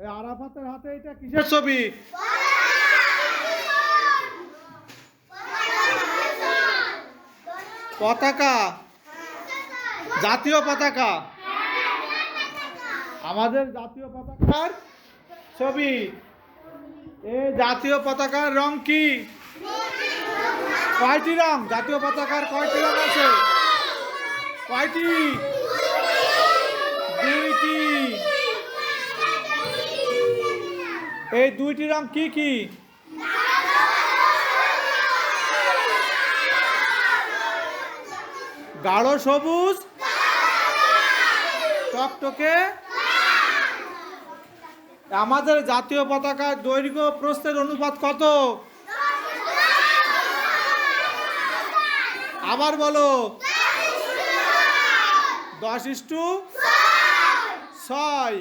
এই আরাফাতের হাতে এটা কিসের ছবি? পতাকা, জাতীয় পতাকা। আমাদের জাতীয় পতাকার ছবি। এই জাতীয় পতাকার রং কি? কয়টি রং? জাতীয় পতাকার কয়টি রং আছে? কয়টি? দুইটি। এই দুইটি রং কি কি? গাঢ় সবুজ, টকটকে। আমাদের জাতীয় পতাকার দৈর্ঘ্য প্রস্থের অনুপাত কত? আবার বলো। 10:6।